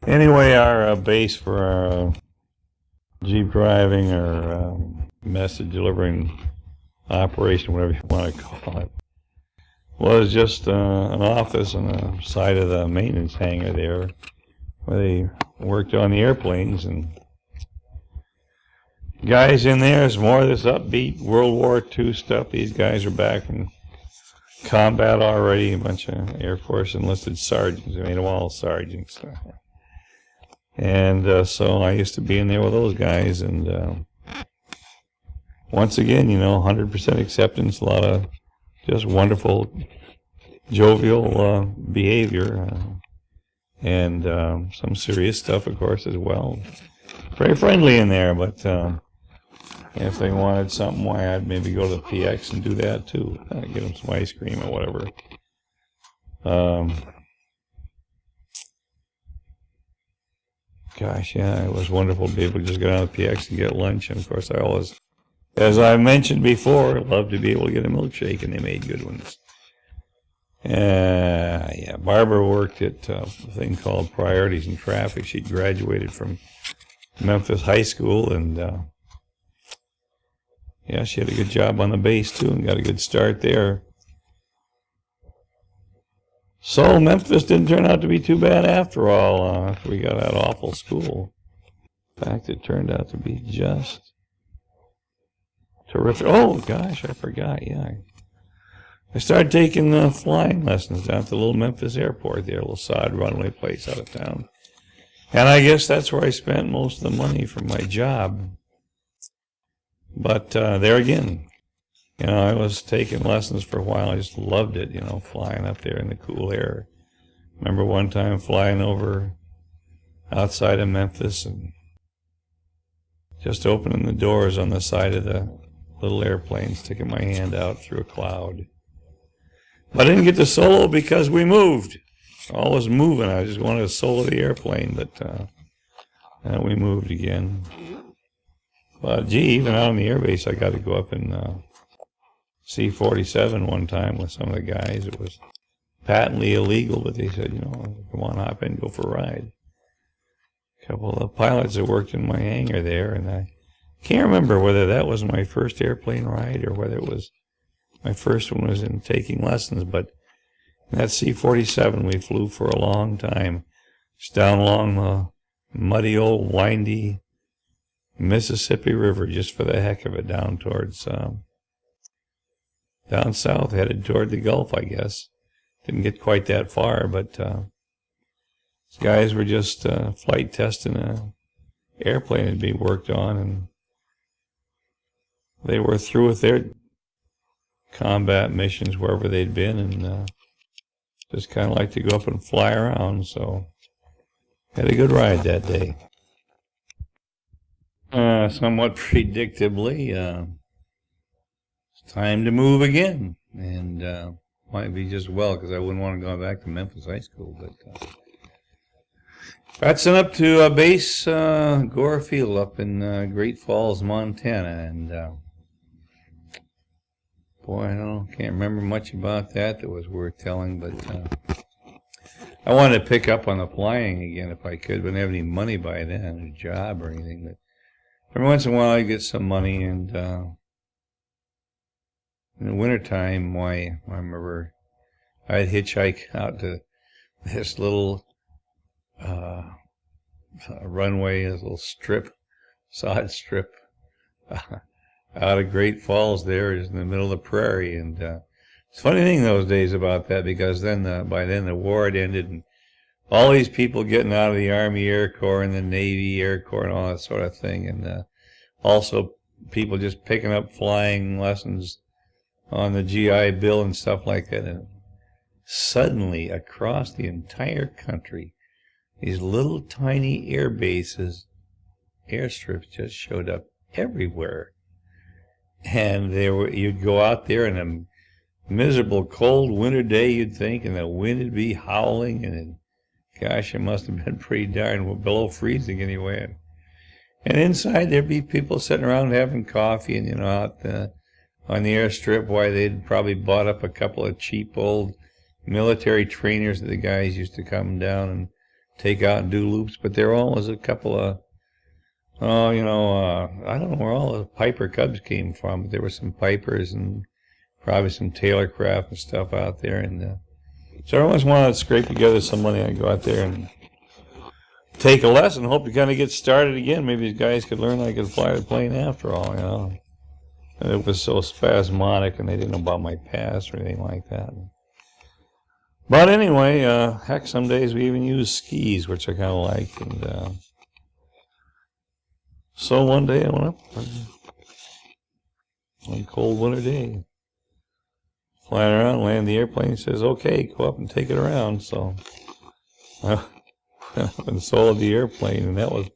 Anyway, our base for our Jeep driving or message delivering operation, whatever you want to call it, was just an office on the side of the maintenance hangar there where they worked on the airplanes. And guys in there is more of this upbeat World War II stuff. These guys are back from combat already, a bunch of Air Force enlisted sergeants. They made them all sergeants. And so I used to be in there with those guys, and once again, 100% acceptance, a lot of just wonderful, jovial behavior, and some serious stuff, of course, as well. Very friendly in there, but if they wanted something, why, I'd maybe go to the PX and do that too. Get them some ice cream or whatever. Gosh, yeah, it was wonderful to be able to just go down to the PX and get lunch. And of course, I always, as I mentioned before, loved to be able to get a milkshake, and they made good ones. Yeah, Barbara worked at a thing called Priorities in Traffic. She'd graduated from Memphis High School, and yeah, she had a good job on the base too, and got a good start there. So Memphis didn't turn out to be too bad after all, after we got out of awful school. In fact, it turned out to be just terrific. Oh, gosh, I forgot, yeah. I started taking flying lessons down at the little Memphis airport there, a little side runway place out of town. And I guess that's where I spent most of the money for my job. But there again, I was taking lessons for a while. I just loved it, flying up there in the cool air. Remember one time flying over outside of Memphis and just opening the doors on the side of the little airplane, sticking my hand out through a cloud. But I didn't get to solo because we moved. All was moving. I just wanted to solo the airplane, but we moved again. But gee, even out on the airbase, I got to go up in C-47 one time with some of the guys. It was patently illegal, but they said, come on, hop in, go for a ride. A couple of the pilots that worked in my hangar there, and I can't remember whether that was my first airplane ride or whether it was my first one was in taking lessons, but in that C-47 we flew for a long time, just down along the muddy old windy Mississippi River, just for the heck of it, down towards down south, headed toward the Gulf, I guess. Didn't get quite that far, but these guys were just flight testing an airplane to be worked on, and they were through with their combat missions wherever they'd been, and just kind of like to go up and fly around, so had a good ride that day. Somewhat predictably, it's time to move again, and might be just well, because I wouldn't want to go back to Memphis High School, but that's up to base Gore Field up in Great Falls, Montana, and boy, can't remember much about that was worth telling, but I wanted to pick up on the flying again if I could, but didn't have any money by then, a job or anything, but every once in a while I get some money, and in the wintertime, I remember I'd hitchhike out to this little runway, this little sod strip, out of Great Falls there, just in the middle of the prairie. And it's a funny thing those days about that, because by then the war had ended, and all these people getting out of the Army Air Corps and the Navy Air Corps and all that sort of thing, and also people just picking up flying lessons on the GI Bill and stuff like that. And suddenly, across the entire country, these little tiny air bases, airstrips just showed up everywhere. And you'd go out there in a miserable cold winter day, you'd think, and the wind would be howling, and gosh, it must have been pretty darn below freezing anyway. And inside there'd be people sitting around having coffee, and out on the airstrip, why they'd probably bought up a couple of cheap old military trainers that the guys used to come down and take out and do loops, but there always a couple of, oh, I don't know where all the Piper Cubs came from, but there were some Pipers and probably some Taylor Craft and stuff out there. And so I always wanted to scrape together some money and go out there and take a lesson, hope to kind of get started again. Maybe these guys could learn I could fly the plane after all, And it was so spasmodic, and they didn't know about my past or anything like that. But anyway, heck, some days we even use skis, which I kind of like. And so one day I went up, one cold winter day, flying around, land the airplane. He says, "Okay, go up and take it around." So I and sold the airplane, and that was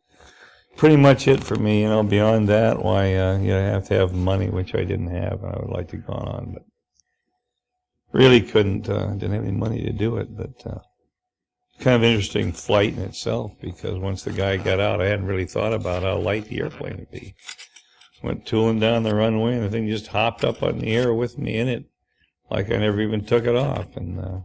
pretty much it for me. Beyond that, why you have to have money, which I didn't have, and I would like to go on, but really couldn't. Didn't have any money to do it. But kind of interesting flight in itself, because once the guy got out, I hadn't really thought about how light the airplane would be. Went tooling down the runway, and the thing just hopped up on the air with me in it, like I never even took it off. And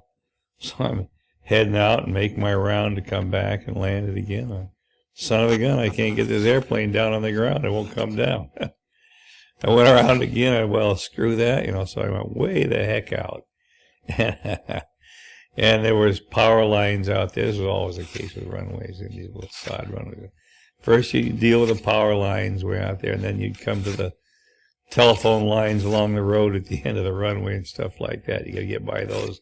so I'm heading out and make my round to come back and land it again. Son of a gun, I can't get this airplane down on the ground. It won't come down. I went around again. Well, screw that, so I went way the heck out. And there was power lines out there. This was always the case with runways, and these little side runways. First you deal with the power lines way out there, and then you'd come to the telephone lines along the road at the end of the runway and stuff like that. You got to get by those,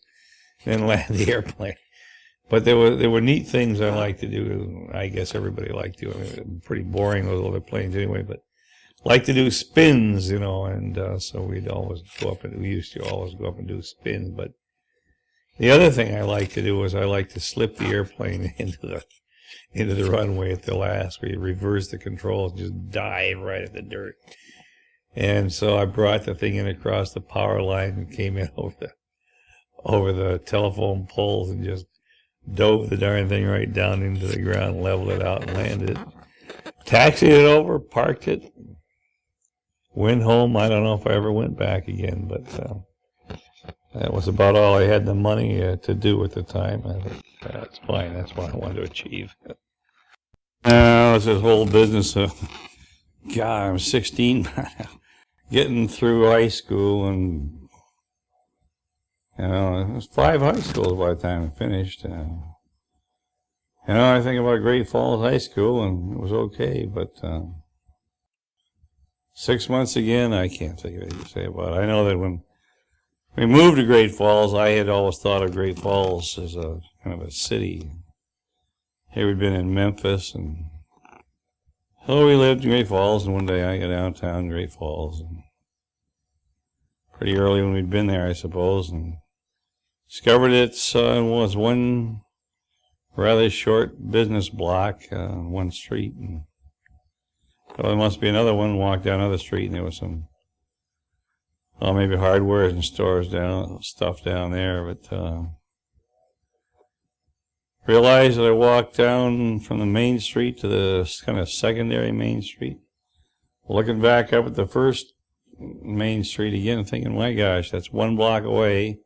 and then land the airplane. But there were neat things I like to do. I guess everybody liked to. Pretty boring, those other planes anyway, but like to do spins, and so we'd always go up, and we used to always go up and do spins. But the other thing I like to do was I like to slip the airplane into the runway at the last, where you reverse the controls and just dive right at the dirt. And so I brought the thing in across the power line and came in over the telephone poles and just dove the darn thing right down into the ground, leveled it out, and landed it. Taxied it over, parked it, went home. I don't know if I ever went back again, but that was about all I had the money to do at the time. I thought, that's fine. That's what I wanted to achieve. Now, it's this whole business of, God, I'm 16, getting through high school, and it was 5 high schools by the time I finished. I think about Great Falls High School, and it was okay, but 6 months again, I can't think of anything to say about it. I know that when we moved to Great Falls, I had always thought of Great Falls as a kind of a city. Here we'd been in Memphis, and so we lived in Great Falls, and one day I got downtown Great Falls, and pretty early when we'd been there, I suppose, and discovered it was one rather short business block on one street, and so there must be another one. Walked down another street, and there was some, maybe hardware and stores stuff down there, but realized that I walked down from the main street to the kind of secondary main street, looking back up at the first main street again and thinking, my gosh, that's 1 block away.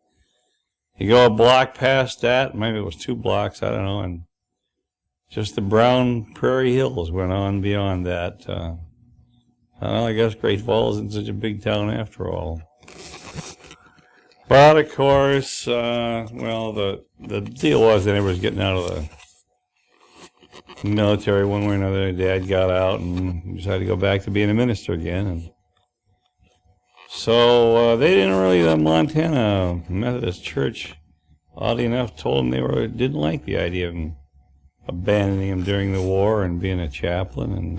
You go a block past that, maybe it was 2 blocks, I don't know, and just the brown prairie hills went on beyond that. I guess Great Falls isn't such a big town after all. But of course, the deal was that everybody was getting out of the military one way or another. Dad got out and decided to go back to being a minister again. And so they didn't really, the Montana Methodist Church, oddly enough, told them they didn't like the idea of him abandoning him during the war and being a chaplain, and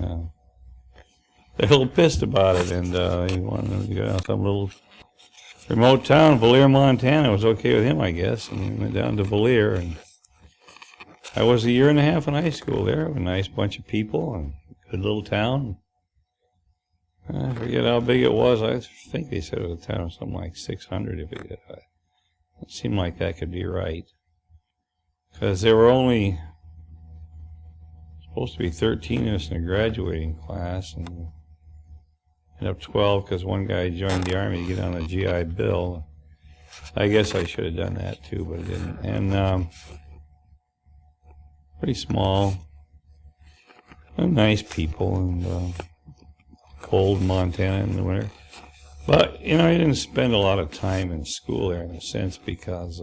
they're a little pissed about it, and he wanted him to go down some little remote town. Valier, Montana was okay with him, I guess, and we went down to Valier, and I was a year and a half in high school there. A nice bunch of people, and good little town. I forget how big it was. I think they said it was a town of something like 600. If it seemed like that could be right, because there were only supposed to be 13 of us in a graduating class, and ended up 12 because one guy joined the Army to get on a GI Bill. I guess I should have done that too, but I didn't. And pretty small. And nice people, and cold Montana in the winter. But, you didn't spend a lot of time in school there in a sense because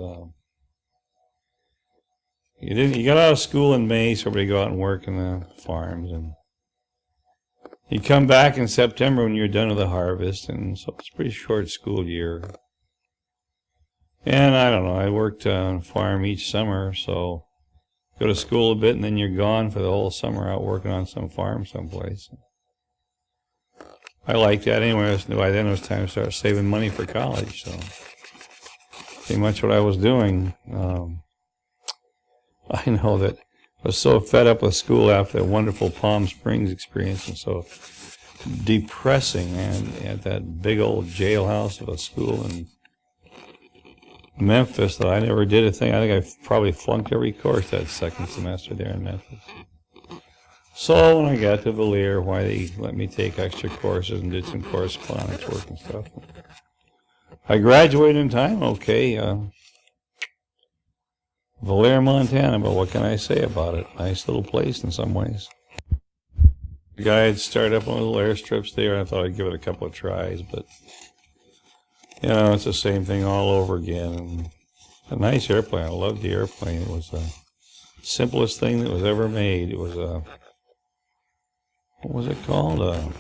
you got out of school in May, so everybody go out and work in the farms, and you come back in September when you're done with the harvest, and so it's a pretty short school year. And I don't know, I worked on a farm each summer, so go to school a bit, and then you're gone for the whole summer out working on some farm someplace. I liked that anyway. By then it was time to start saving money for college, so pretty much what I was doing. I know that I was so fed up with school after that wonderful Palm Springs experience, and so depressing, and at that big old jailhouse of a school in Memphis, that I never did a thing. I think I probably flunked every course that second semester there in Memphis. So when I got to Valier, why they let me take extra courses and did some correspondence work and stuff. I graduated in time, okay. Valier, Montana, but what can I say about it? Nice little place in some ways. The guy had started up one of the airstrips there. I thought I'd give it a couple of tries, but it's the same thing all over again. And a nice airplane. I loved the airplane. It was the simplest thing that was ever made. It was what was it called? I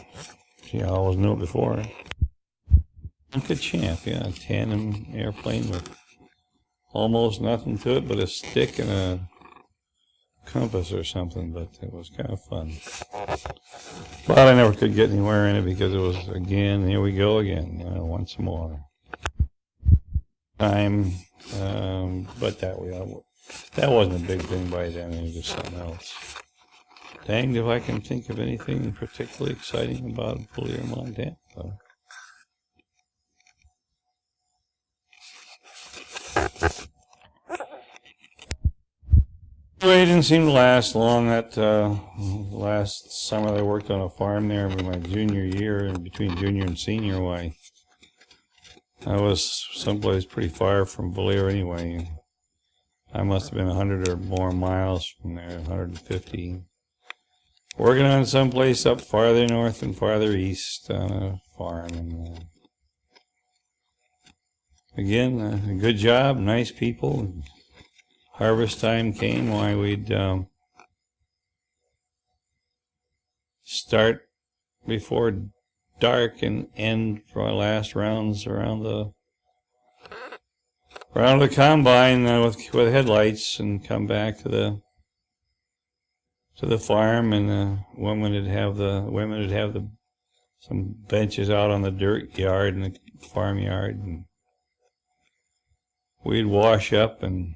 always knew it before. Good Champ, a tandem airplane with almost nothing to it but a stick and a compass or something, but it was kind of fun. But I never could get anywhere in it because it was, again, here we go again, once more. But that wasn't a big thing by then, it was just something else. Danged if I can think of anything particularly exciting about Valier, Montana. Anyway, it didn't seem to last long. That last summer I worked on a farm there in my junior year, and between junior and senior, I was someplace pretty far from Valier anyway. I must have been 100 or more miles from there, 150. Working on someplace up farther north and farther east on a farm. And again, a good job, nice people. Harvest time came, we'd start before dark and end for our last rounds around the combine with headlights, and come back to the farm, and women would have some benches out on the dirt yard in the farmyard, and we'd wash up, and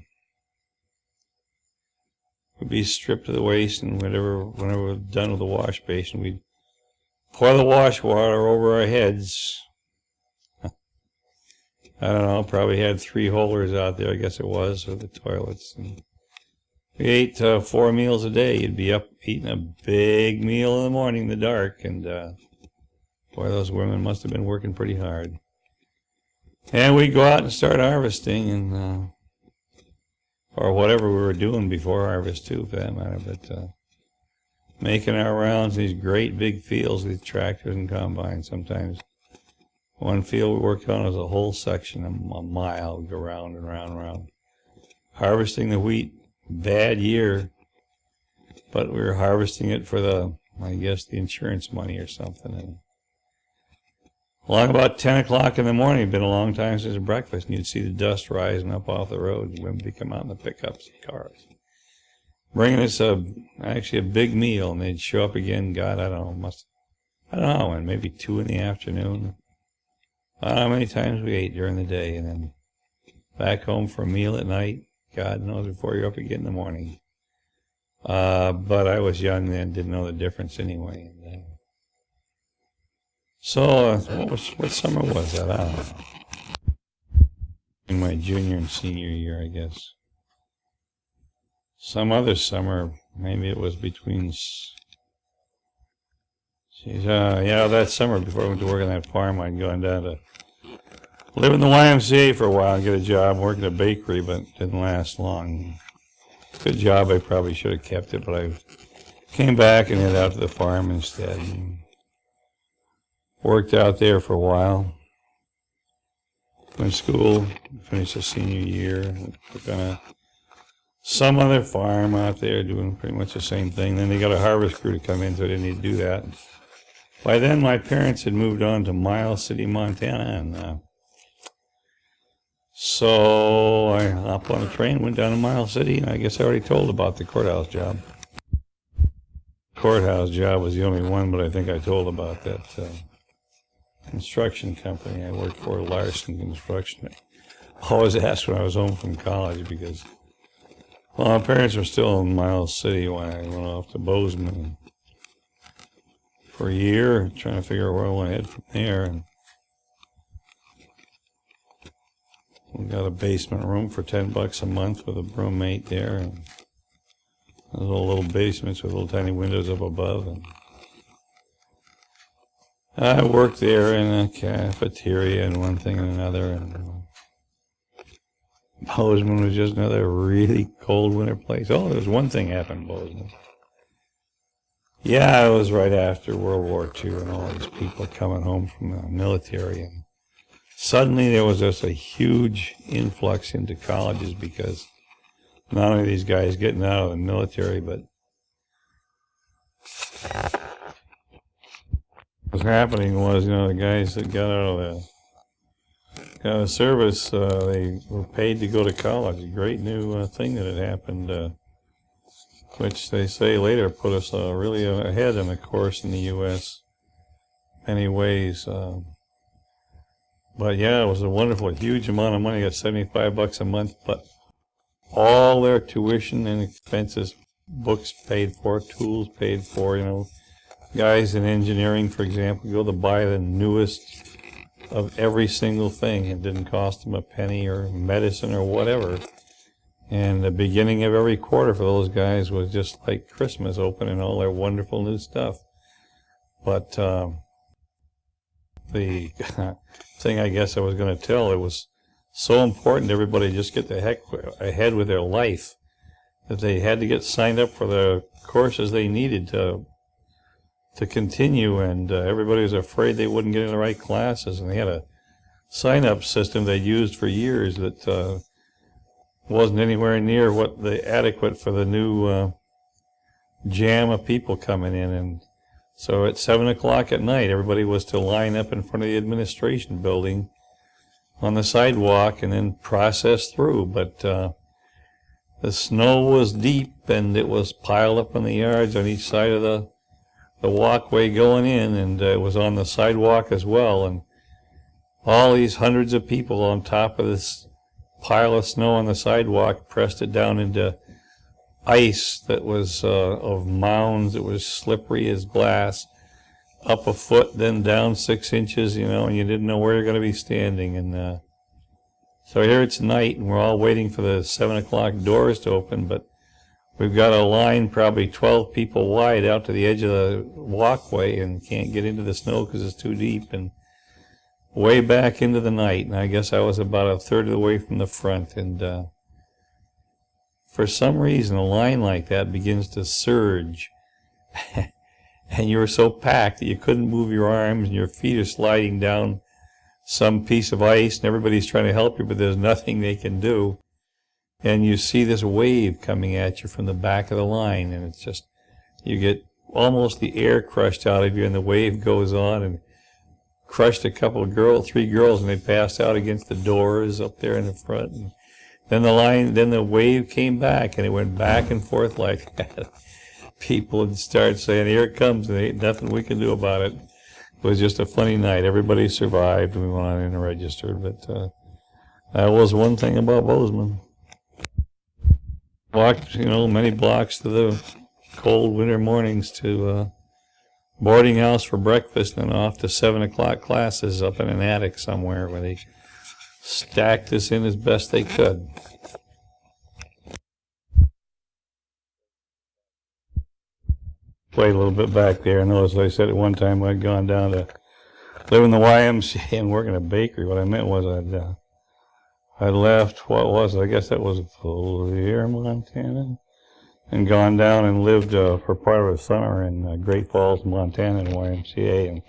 we'd be stripped to the waist, and whenever we're done with the wash basin, we'd pour the wash water over our heads. I don't know, probably had 3 holders out there, I guess it was, for the toilets. And we ate 4 meals a day. You'd be up eating a big meal in the morning in the dark, and boy, those women must have been working pretty hard. And we'd go out and start harvesting, and or whatever we were doing before harvest too, for that matter, but making our rounds in these great big fields with tractors and combines. Sometimes one field we worked on was a whole section, a mile, we'd go round and round and round. Harvesting the wheat, bad year, but we were harvesting it for the insurance money or something. And along about 10 o'clock in the morning, it'd been a long time since breakfast, and you'd see the dust rising up off the road, and women would come out in the pickups and cars, bringing us actually a big meal, and they'd show up again, God, I don't know when, maybe 2 in the afternoon. I don't know how many times we ate during the day, and then back home for a meal at night, God knows, before you're up again in the morning. But I was young then, didn't know the difference anyway. And, so what summer was that? I don't know. In my junior and senior year, I guess. Some other summer, maybe it was between. That summer before I went to work on that farm, I'd gone down to live in the YMCA for a while and get a job, work at a bakery, but it didn't last long. Good job. I probably should have kept it, but I came back and headed out to the farm instead. And worked out there for a while. Went to school, finished the senior year. Took on some other farm out there doing pretty much the same thing. Then they got a harvest crew to come in, so I didn't need to do that. By then, my parents had moved on to Miles City, Montana, and so I hopped on a train, went down to Miles City, and I guess I already told about the courthouse job. Courthouse job was the only one, but I think I told about that construction company I worked for, Larson Construction. I always asked when I was home from college because, well, my parents were still in Miles City when I went off to Bozeman for a year, trying to figure out where I want to head from there. And we got a basement room for $10 a month with a roommate there, and those little basements with little tiny windows up above. And I worked there in a cafeteria and one thing and another. And Bozeman was just another really cold winter place. Oh, there was one thing happened in Bozeman. Yeah, it was right after World War II and all these people coming home from the military. And suddenly there was just a huge influx into colleges because not only these guys getting out of the military, but what was happening was, the guys that got out of service, they were paid to go to college. A great new thing that had happened, which they say later put us really ahead in the course in the U.S. many ways. But yeah, it was a wonderful, huge amount of money. I got $75 a month, but all their tuition and expenses, books paid for, tools paid for, guys in engineering, for example, go to buy the newest of every single thing. It didn't cost them a penny, or medicine or whatever. And the beginning of every quarter for those guys was just like Christmas, opening all their wonderful new stuff. But the thing I guess I was going to tell, it was so important to everybody just get the heck ahead with their life that they had to get signed up for the courses they needed to continue, and everybody was afraid they wouldn't get in the right classes, and they had a sign-up system they used for years that wasn't anywhere near what the adequate for the new jam of people coming in. And so at 7 o'clock at night, everybody was to line up in front of the administration building on the sidewalk and then process through. But the snow was deep, and it was piled up in the yards on each side of the walkway going in, and it was on the sidewalk as well. And all these hundreds of people on top of this pile of snow on the sidewalk pressed it down into ice that was of mounds. It was slippery as glass, up a foot, then down 6 inches, and you didn't know where you're going to be standing. And so here it's night, and we're all waiting for the 7 o'clock doors to open, but we've got a line probably 12 people wide out to the edge of the walkway and can't get into the snow because it's too deep, and way back into the night. And I guess I was about a third of the way from the front, and for some reason a line like that begins to surge and you're so packed that you couldn't move your arms, and your feet are sliding down some piece of ice, and everybody's trying to help you, but there's nothing they can do. And you see this wave coming at you from the back of the line, and it's just, you get almost the air crushed out of you, and the wave goes on, and crushed a couple of three girls, and they passed out against the doors up there in the front. And then the wave came back, and it went back and forth like that. People would start saying, "Here it comes," and there ain't nothing we can do about it. It was just a funny night. Everybody survived, and we went on and registered, but that was one thing about Bozeman. Walked, many blocks to the cold winter mornings to boarding house for breakfast, and off to 7 o'clock classes up in an attic somewhere where they stacked us in as best they could. Played a little bit back there. I know, as I said at one time, I'd gone down to live in the YMCA and work in a bakery. What I meant was I left, what was it? I guess that was Valier, Montana. and gone down and lived for part of the summer in Great Falls, Montana, in YMCA, and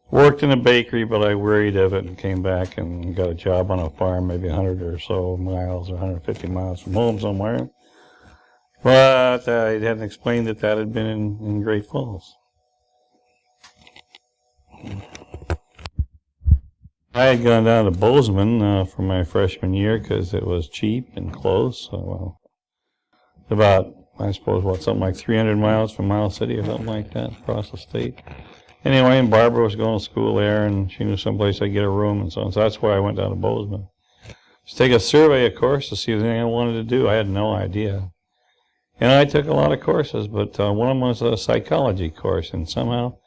worked in a bakery, but I wearied of it and came back and got a job on a farm, maybe 100 or so miles, or 150 miles from home somewhere. But I hadn't explained that that had been in Great Falls. I had gone down to Bozeman for my freshman year because it was cheap and close. So, well, about, I suppose, something like 300 miles from Miles City or something like that across the state. Anyway, and Barbara was going to school there, and she knew someplace I'd get a room and so on. So that's why I went down to Bozeman. Just take a survey, of course, to see if there's anything I wanted to do. I had no idea. And I took a lot of courses, but one of them was a psychology course, and somehow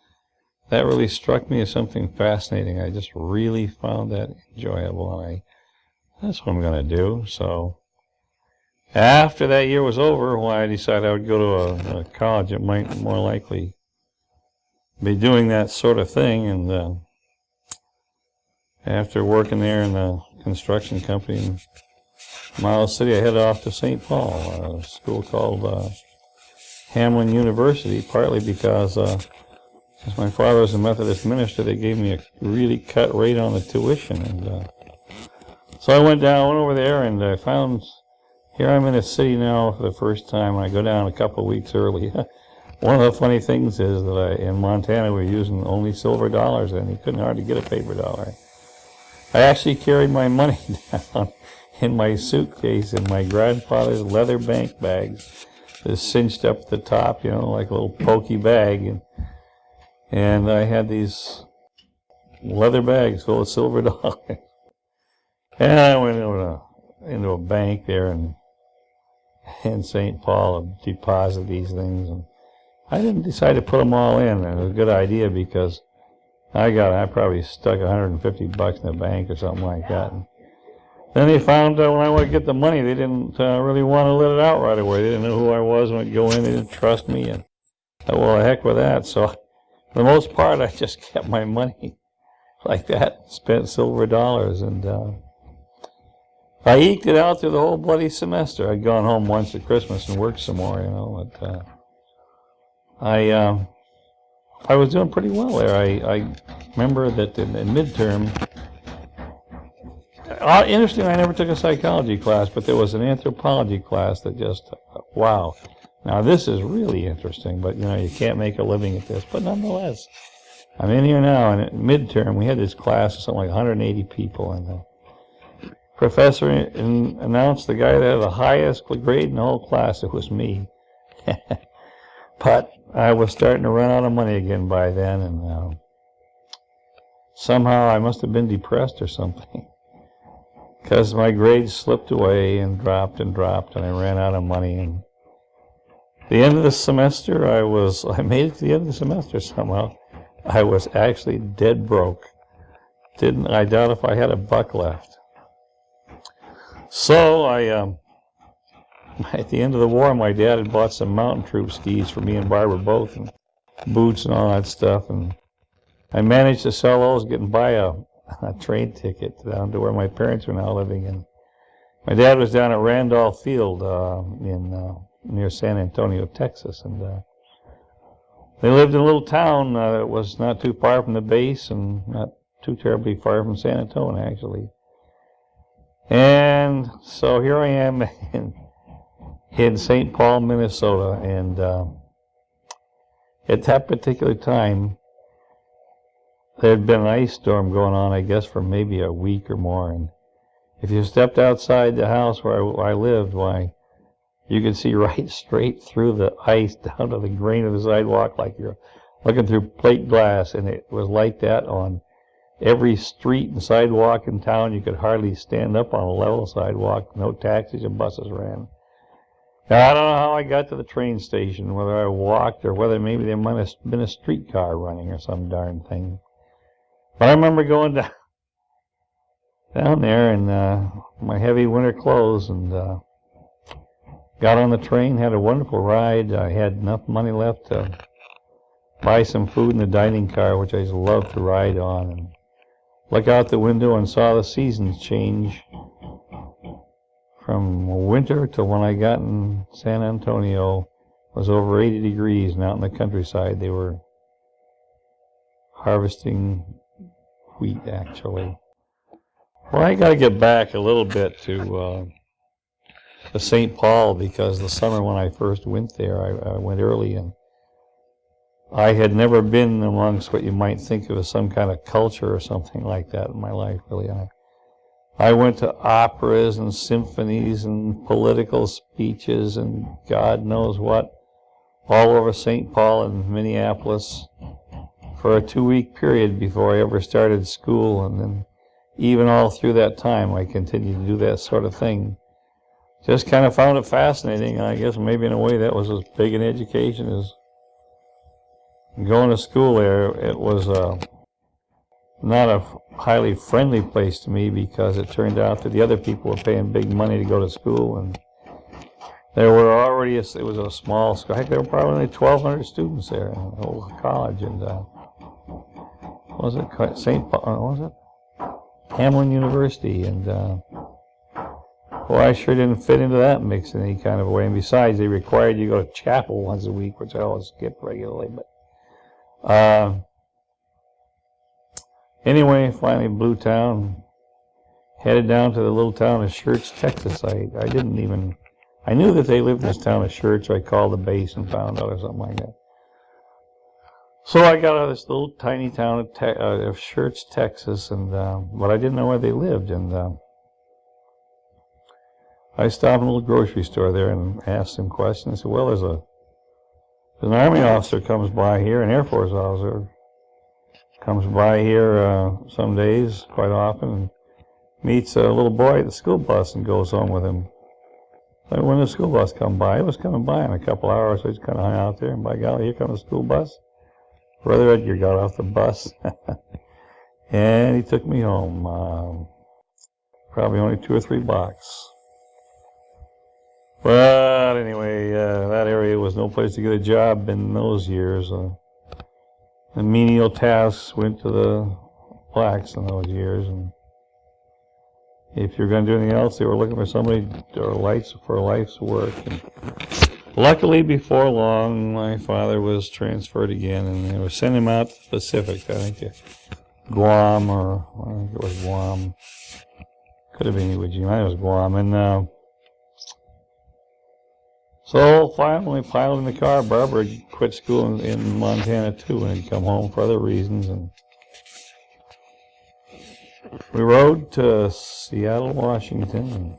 that really struck me as something fascinating. I just really found that enjoyable, and that's what I'm going to do. So after that year was over, I decided I would go to a college that might more likely be doing that sort of thing. And after working there in the construction company in Miles City, I headed off to St. Paul, a school called Hamlin University, partly because since my father was a Methodist minister, they gave me a really cut rate on the tuition. And so I went over there, and I found, here I'm in a city now for the first time. I go down a couple of weeks early. One of the funny things is that in Montana, we were using only silver dollars, and you couldn't hardly get a paper dollar. I actually carried my money down in my suitcase in my grandfather's leather bank bags, just cinched up at the top, like a little pokey bag. And I had these leather bags full of silver dollars. And I went into a bank there in St. Paul and deposited these things. And I didn't decide to put them all in. It was a good idea because I probably stuck $150 in the bank or something like that. And then they found when I went to get the money, they didn't really want to let it out right away. They didn't know who I was when I'd go in. They didn't trust me. And well, the heck with that. So for the most part, I just kept my money like that, spent silver dollars, and I eked it out through the whole bloody semester. I'd gone home once at Christmas and worked some more, but I was doing pretty well there. I remember that in midterm, interestingly, I never took a psychology class, but there was an anthropology class that just, wow. Now, this is really interesting, but, you can't make a living at this. But nonetheless, I'm in here now, and at midterm, we had this class of something like 180 people, and the professor announced the guy that had the highest grade in the whole class. It was me. But I was starting to run out of money again by then, and somehow I must have been depressed or something, because my grades slipped away and dropped, and I ran out of money. And the end of the semester, I made it to the end of the semester somehow. I was actually dead broke. I doubt if I had $1 left. So at the end of the war, my dad had bought some mountain troop skis for me and Barbara both, and boots and all that stuff. And I managed to sell those, getting by a train ticket down to where my parents were now living. And my dad was down at Randolph Field near San Antonio, Texas, and they lived in a little town that was not too far from the base and not too terribly far from San Antonio, actually. And so here I am in St. Paul, Minnesota, and at that particular time, there had been an ice storm going on, I guess, for maybe a week or more, and if you stepped outside the house where I lived, why, you could see right straight through the ice down to the grain of the sidewalk like you're looking through plate glass, and it was like that on every street and sidewalk in town. You could hardly stand up on a level sidewalk. No taxis and buses ran. Now, I don't know how I got to the train station, whether I walked or whether maybe there might have been a streetcar running or some darn thing. But I remember going down there in my heavy winter clothes and got on the train, had a wonderful ride. I had enough money left to buy some food in the dining car, which I just loved to ride on, and look out the window and saw the seasons change from winter till when I got in San Antonio was over 80 degrees, and out in the countryside they were harvesting wheat, actually. Well, I got to get back a little bit to St. Paul, because the summer when I first went there, I went early, and I had never been amongst what you might think of as some kind of culture or something like that in my life, really. I went to operas and symphonies and political speeches and God knows what, all over St. Paul and Minneapolis for a 2-week period before I ever started school. And then even all through that time, I continued to do that sort of thing. Just kind of found it fascinating, and I guess maybe in a way that was as big an education as going to school there. It was not a highly friendly place to me, because it turned out that the other people were paying big money to go to school, and there were already, it was a small school. Heck, there were probably only 1,200 students there in the whole college, and was it St. Paul, was it? Hamlin University, and well, I sure didn't fit into that mix in any kind of a way, and besides, they required you to go to chapel once a week, which I always skipped regularly, but anyway, finally blew town, headed down to the little town of Sherwood, Texas. I knew that they lived in this town of Sherwood, so I called the base and found out or something like that. So I got out of this little tiny town of Sherwood, Texas, and but I didn't know where they lived, and I stopped in a little grocery store there and asked some questions. I said, well, there's an Army officer comes by here, an Air Force officer comes by here some days, quite often, and meets a little boy at the school bus and goes home with him. So when the school bus come by, it was coming by in a couple hours, so he just kind of hung out there, and by golly, here comes the school bus. Brother Edgar got off the bus, and he took me home, probably only 2 or 3 blocks. But anyway, that area was no place to get a job in those years. The menial tasks went to the blacks in those years, and if you're going to do anything else, they were looking for somebody for life's work. And luckily, before long, my father was transferred again, and they were sending him out to the Pacific, I think to Guam, or I think it was Guam. Could have been Iwo Jima. It was Guam, and so finally piled in the car. Barbara had quit school in Montana too, and had come home for other reasons, and we rode to Seattle, Washington, and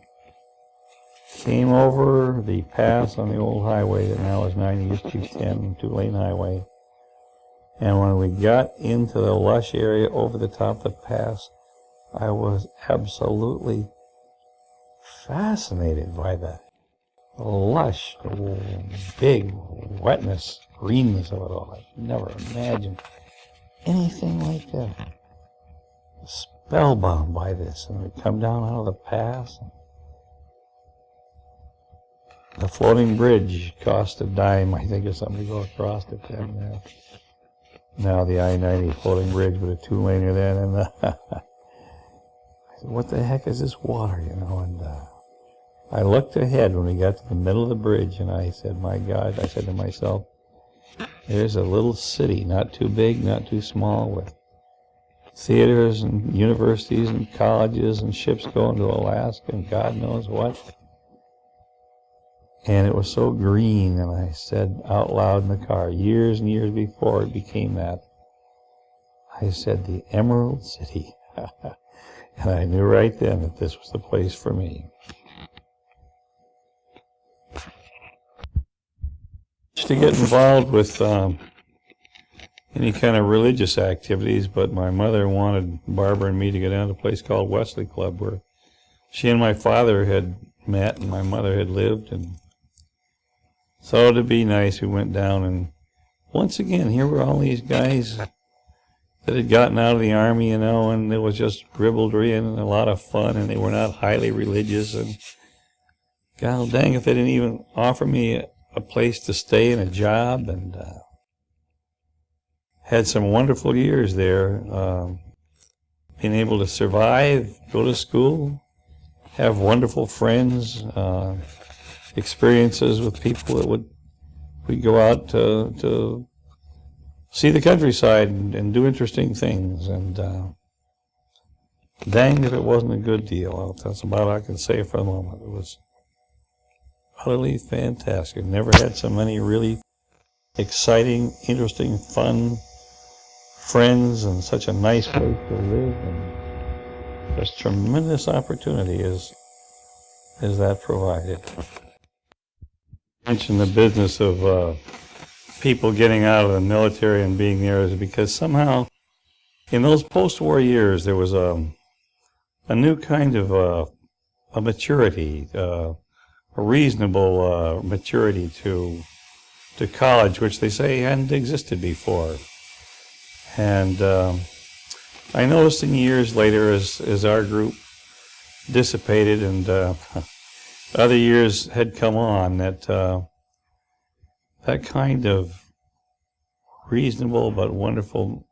came over the pass on the old highway that now is 90 East 210, 2-lane highway. And when we got into the lush area over the top of the pass, I was absolutely fascinated by the lush, big wetness, greenness of it all. I never imagined anything like that. Spellbound by this, and we come down out of the pass. The floating bridge cost a dime, I think, or something to go across it. And now the I-90 floating bridge with a 2-laner then, and I said, what the heck is this water, you know? And I looked ahead when we got to the middle of the bridge, and I said, my God, I said to myself, there's a little city, not too big, not too small, with theaters and universities and colleges and ships going to Alaska and God knows what. And it was so green, and I said out loud in the car, years and years before it became that, I said, the Emerald City. And I knew right then that this was the place for me. To get involved with any kind of religious activities, but my mother wanted Barbara and me to go down to a place called Wesley Club, where she and my father had met and my mother had lived. And so to be nice, we went down, and once again, here were all these guys that had gotten out of the Army, you know, and it was just ribaldry and a lot of fun, and they were not highly religious, and God dang if they didn't even offer me a place to stay and a job, and had some wonderful years there, being able to survive, go to school, have wonderful friends, experiences with people that we'd go out to see the countryside and do interesting things. And dang if it wasn't a good deal. That's about all I can say for the moment. It was utterly fantastic. Never had so many really exciting, interesting, fun friends and such a nice place to live, and just tremendous opportunity is that provided. I mentioned the business of people getting out of the military and being there is because somehow in those post-war years there was a new kind of a maturity, a reasonable maturity to college, which they say hadn't existed before. And I noticed in years later, as our group dissipated and other years had come on, that that kind of reasonable but wonderful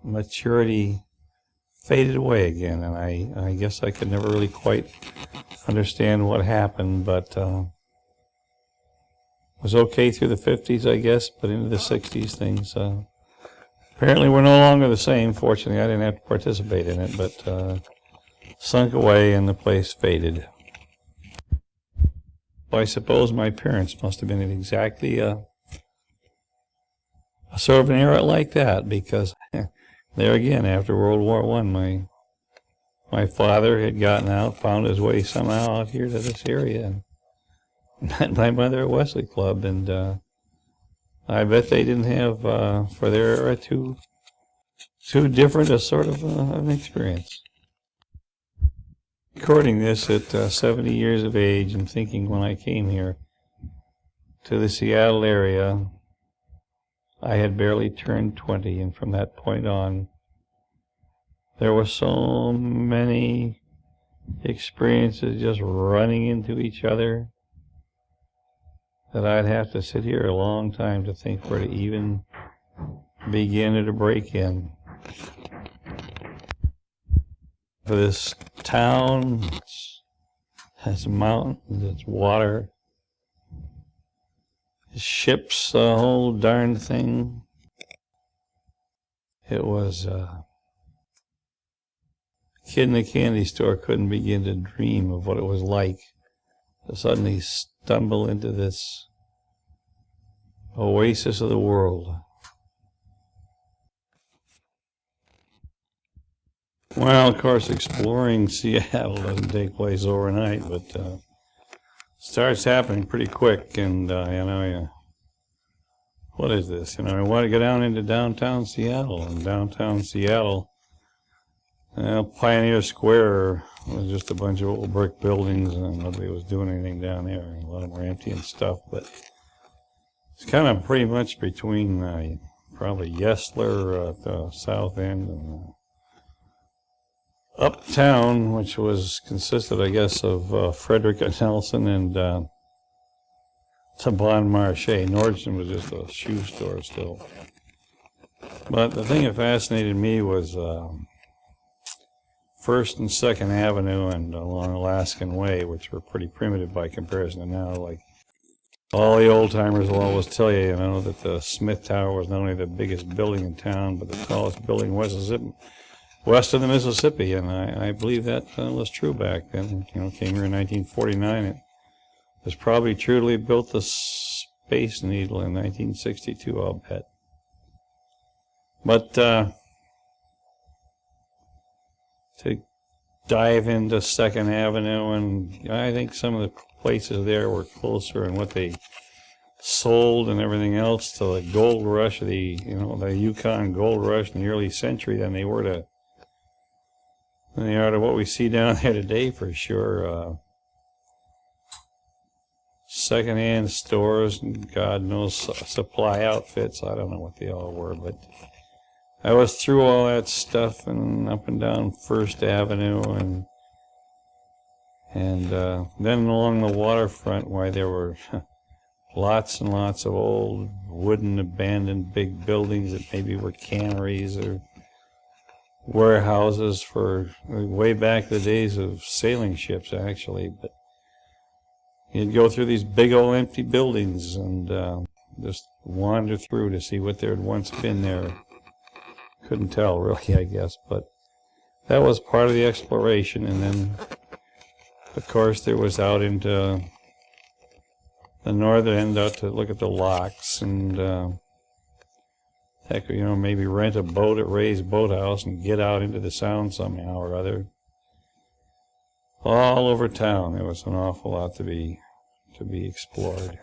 maturity faded away again. And I guess I could never really quite understand what happened, but was okay through the 50s, I guess, but into the 60s things apparently were no longer the same. Fortunately, I didn't have to participate in it, but sunk away and the place faded. Well, I suppose my parents must have been in exactly a sort of an era like that, because there again, after World War I, my father had gotten out, found his way somehow out here to this area, and met my mother at Wesley Club, and I bet they didn't have, for their era, too different a sort of an experience. Recording this at 70 years of age, and thinking when I came here to the Seattle area, I had barely turned 20, and from that point on, there were so many experiences just running into each other that I'd have to sit here a long time to think where to even begin or to break in. For this town, it has mountains, it's water, it's ships, the whole darn thing. It was a kid in a candy store couldn't begin to dream of what it was like to suddenly stumble into this oasis of the world. Well, of course, exploring Seattle doesn't take place overnight, but starts happening pretty quick. And what is this? I want to go down into downtown Seattle, and downtown Seattle, Pioneer Square was just a bunch of old brick buildings, and nobody was doing anything down there. A lot of them were empty and stuff, but it's kind of pretty much between probably Yesler at the south end and Uptown, which consisted, I guess, of Frederick and Nelson and Bon Marché. Nordstrom was just a shoe store still. But the thing that fascinated me was First and Second Avenue and along Alaskan Way, which were pretty primitive by comparison to now. Like all the old timers will always tell you, that the Smith Tower was not only the biggest building in town, but the tallest building west of the Mississippi, and I believe that was true back then. Came here in 1949. It was probably truly built the Space Needle in 1962, I'll bet. But to dive into Second Avenue, and I think some of the places there were closer in what they sold and everything else to the gold rush of the Yukon gold rush in the early century than they are to what we see down there today, for sure. Second-hand stores and God knows supply outfits. I don't know what they all were, but I was through all that stuff and up and down First Avenue and then along the waterfront, why there were lots and lots of old wooden abandoned big buildings that maybe were canneries or warehouses for way back the days of sailing ships, actually. But you'd go through these big old empty buildings and just wander through to see what there had once been there. Couldn't tell, really, I guess, but that was part of the exploration. And then, of course, there was out into the northern end, out to look at the locks, and heck, maybe rent a boat at Ray's Boathouse and get out into the Sound somehow or other. All over town, there was an awful lot to be explored.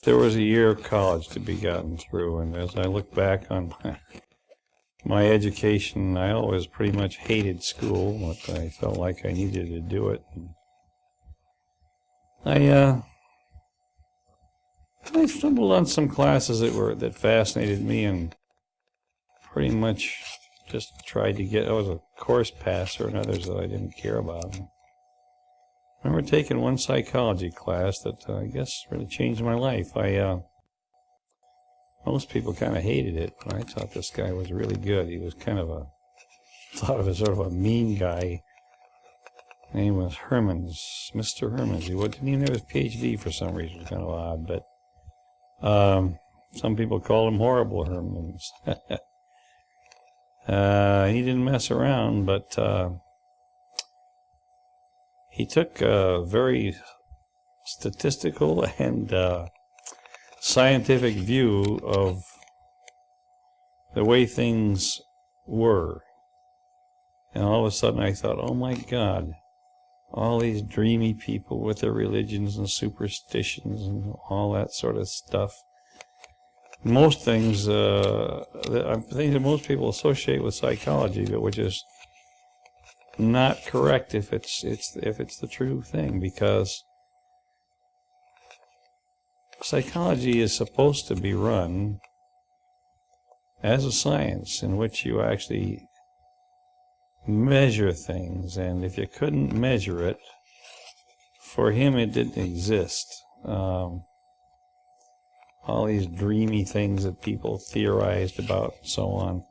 There was a year of college to be gotten through, and as I look back on my education, I always pretty much hated school, but I felt like I needed to do it. I stumbled on some classes that fascinated me, and pretty much just tried to get. I was a course passer and others that I didn't care about. I remember taking one psychology class that I guess really changed my life. Most people kind of hated it, but I thought this guy was really good. He was kind of thought of as sort of a mean guy. His name was Hermans, Mr. Hermans. He didn't even have his PhD for some reason. It was kind of odd, but some people called him Horrible Hermans. He didn't mess around, but he took a very statistical and scientific view of the way things were. And all of a sudden I thought, oh my God, all these dreamy people with their religions and superstitions and all that sort of stuff. Most things, I think that most people associate with psychology, but which is not correct if it's the true thing, because psychology is supposed to be run as a science in which you actually measure things, and if you couldn't measure it, for him it didn't exist. All these dreamy things that people theorized about and so on,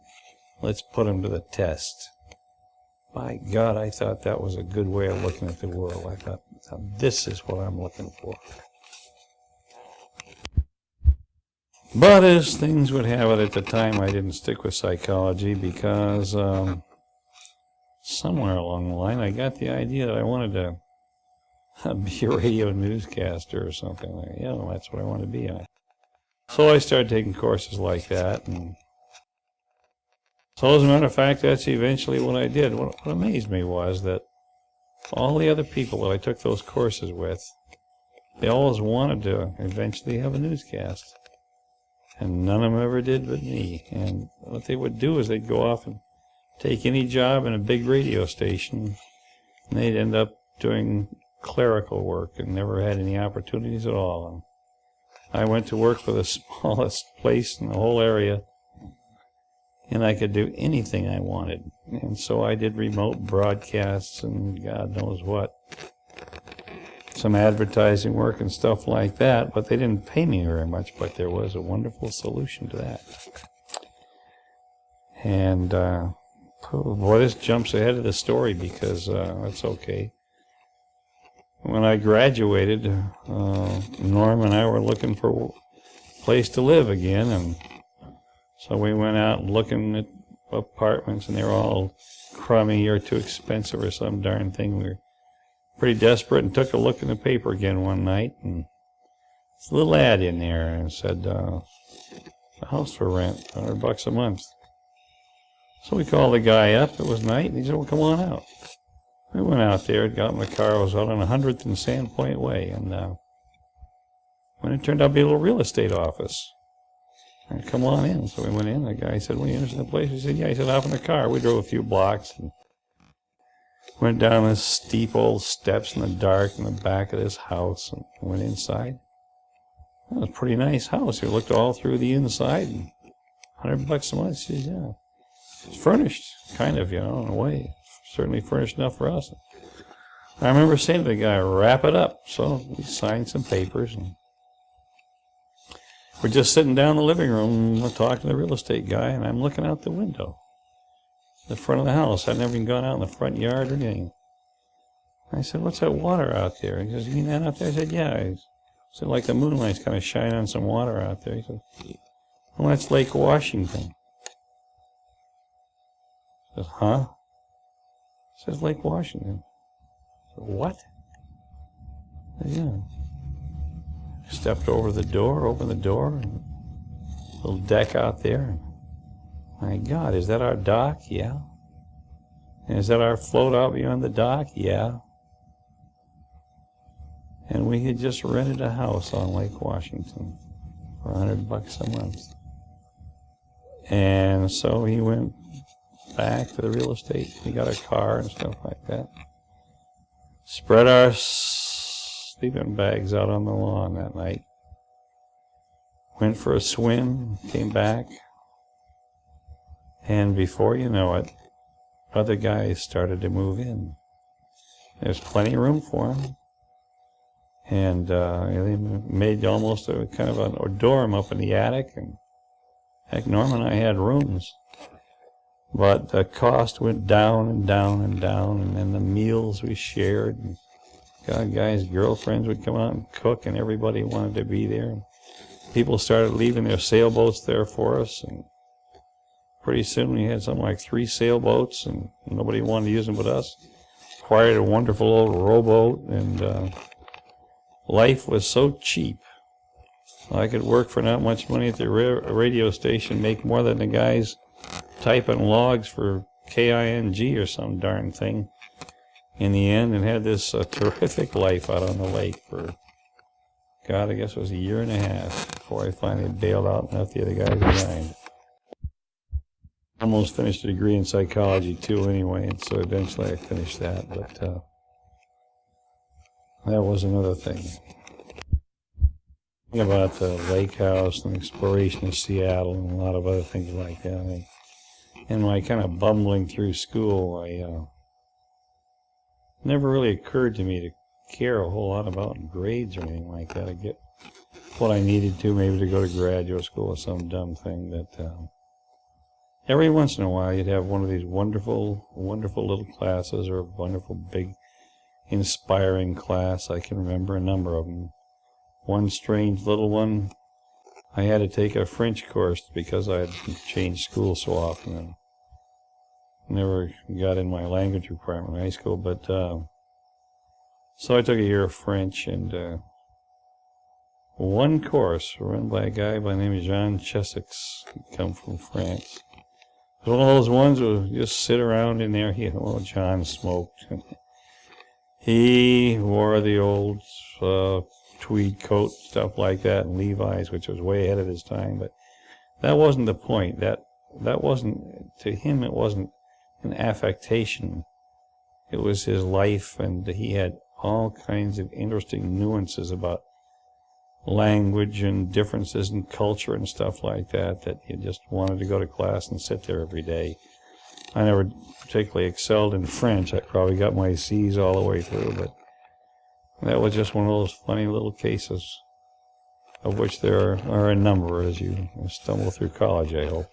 let's put them to the test. By God, I thought that was a good way of looking at the world. I thought, this is what I'm looking for. But as things would have it at the time, I didn't stick with psychology because somewhere along the line I got the idea that I wanted to be a radio newscaster or something. That's what I wanted to be. So I started taking courses like that, and so as a matter of fact, that's eventually what I did. What amazed me was that all the other people that I took those courses with, they always wanted to eventually have a newscast. And none of them ever did but me. And what they would do is they'd go off and take any job in a big radio station, and they'd end up doing clerical work and never had any opportunities at all. And I went to work for the smallest place in the whole area, and I could do anything I wanted. And so I did remote broadcasts and God knows what. Some advertising work and stuff like that, but they didn't pay me very much, but there was a wonderful solution to that. And boy, this jumps ahead of the story because that's okay. When I graduated, Norm and I were looking for a place to live again, and so we went out looking at apartments, and they were all crummy or too expensive or some darn thing. We were pretty desperate and took a look in the paper again one night, and there's a little ad in there, and it said, a house for rent, $100 a month. So we called the guy up. It was night, and he said, well, come on out. We went out there, got in the car. It was out on 100th and Sandpoint Way, and when it turned out to be a little real estate office. And come on in. So we went in. The guy said, well, you interested in the place? We said, yeah. He said, hop in the car. We drove a few blocks and went down this steep old steps in the dark in the back of this house and went inside. It was a pretty nice house. We looked all through the inside, and $100 a month. She said, yeah. It's furnished, kind of, in a way. Certainly furnished enough for us. I remember saying to the guy, wrap it up. So we signed some papers, and we're just sitting down in the living room talking to the real estate guy, and I'm looking out the window. the front of the house. I'd never even gone out in the front yard or anything. I said, what's that water out there? He says, you mean that out there? I said, yeah. I said, like the moonlight's kind of shining on some water out there. He said, well, that's Lake Washington. I said, huh? He says, Lake Washington. I said, what? I said, yeah. Stepped over the door, opened the door, little deck out there. My God, is that our dock? Yeah. And is that our float out beyond the dock? Yeah. And we had just rented a house on Lake Washington for $100 a month. And so he went back to the real estate. He got a car and stuff like that. Spread our sleeping bags out on the lawn that night. Went for a swim, came back. And before you know it, other guys started to move in. There's plenty of room for them. And they made almost a kind of a dorm up in the attic. And heck, Norm and I had rooms. But the cost went down and down and down. And then the meals we shared. And guys' girlfriends would come out and cook, and everybody wanted to be there. And people started leaving their sailboats there for us. And pretty soon we had something like 3 sailboats, and nobody wanted to use them but us. Acquired a wonderful old rowboat, and life was so cheap. I could work for not much money at the radio station, make more than the guys typing logs for KING or some darn thing in the end, and had this terrific life out on the lake for, God, I guess it was a year and a half before I finally bailed out and left the other guys behind. Almost finished a degree in psychology too anyway, and so eventually I finished that, but that was another thing. About the lake house and exploration of Seattle and a lot of other things like that. In my kind of bumbling through school, never really occurred to me to care a whole lot about grades or anything like that. I get what I needed to, maybe to go to graduate school or some dumb thing that every once in a while you'd have one of these wonderful, wonderful little classes, or a wonderful big inspiring class. I can remember a number of them. One strange little one, I had to take a French course because I had changed school so often and never got in my language requirement in high school. But so I took a year of French, and one course run by a guy by the name of Jean Chessex, come from France. It was one of those ones who just sit around in there. John smoked. He wore the old tweed coat, stuff like that, and Levi's, which was way ahead of his time. But that wasn't the point. That wasn't, to him, it wasn't an affectation. It was his life, and he had all kinds of interesting nuances about language and differences in culture and stuff like that, that you just wanted to go to class and sit there every day. I never particularly excelled in French. I probably got my C's all the way through, but that was just one of those funny little cases, of which there are a number as you stumble through college, I hope.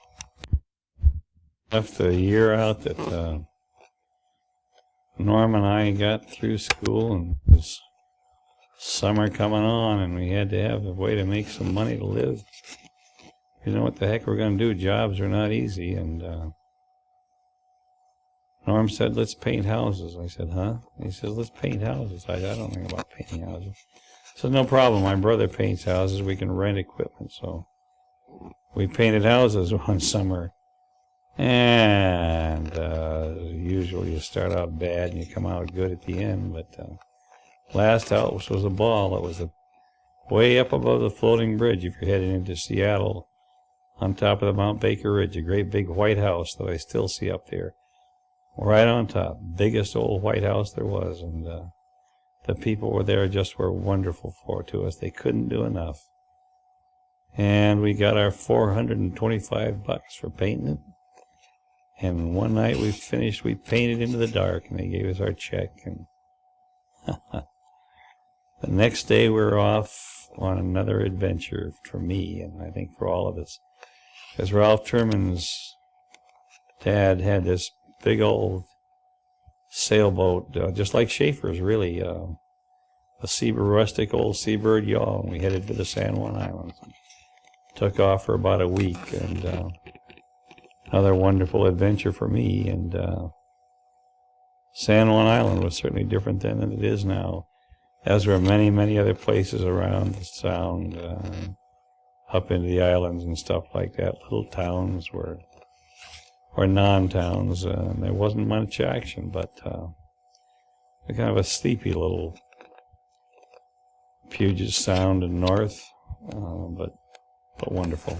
Left a year out that Norm and I got through school, and it was summer coming on, and we had to have a way to make some money to live. You know what the heck we're going to do? Jobs are not easy, and Norm said, let's paint houses. I said, huh? He said, let's paint houses. I don't know about painting houses. I said, no problem. My brother paints houses. We can rent equipment. So we painted houses one summer. And usually you start out bad and you come out good at the end. But last house was a ball. It was way up above the floating bridge if you're heading into Seattle, on top of the Mount Baker Ridge, a great big white house that I still see up there. Right on top, biggest old white house there was, and the people were there just were wonderful to us. They couldn't do enough. And we got our $425 for painting it. And one night we finished, we painted into the dark, and they gave us our check. And the next day we were off on another adventure for me, and I think for all of us. Because Ralph Terman's dad had this big old sailboat, just like Schaefer's, really, a rustic old seabird yawl, and we headed to the San Juan Islands. Took off for about a week, and another wonderful adventure for me. And San Juan Island was certainly different then than it is now, as were many, many other places around the Sound, up into the islands and stuff like that. Little towns or non-towns. There wasn't much action, but kind of a sleepy little Puget Sound and north, but wonderful.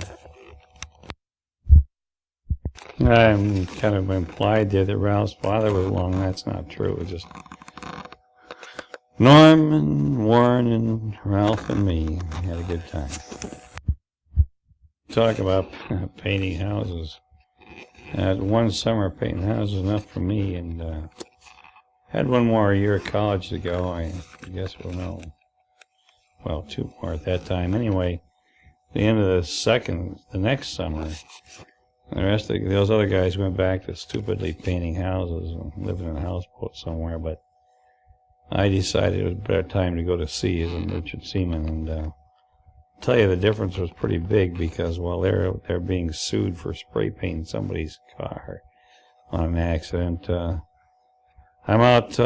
I'm kind of implied there that Ralph's father was along. That's not true. It was just Norm and Warren and Ralph and me. We had a good time. Talk about painting houses. One summer painting houses was enough for me, and had one more year of college to go. I guess we'll know. Well, two more at that time. Anyway, the end of the next summer, the rest of those other guys went back to stupidly painting houses and living in a houseboat somewhere, but I decided it was a better time to go to sea as a merchant seaman, and I'll tell you the difference was pretty big, because while they're being sued for spray painting somebody's car on an accident, I'm out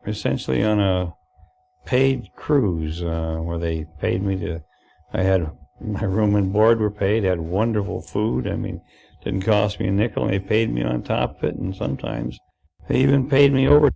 essentially on a paid cruise where they paid me to. I had my room and board were paid, had wonderful food. I mean, didn't cost me a nickel, and they paid me on top of it, and sometimes they even paid me over.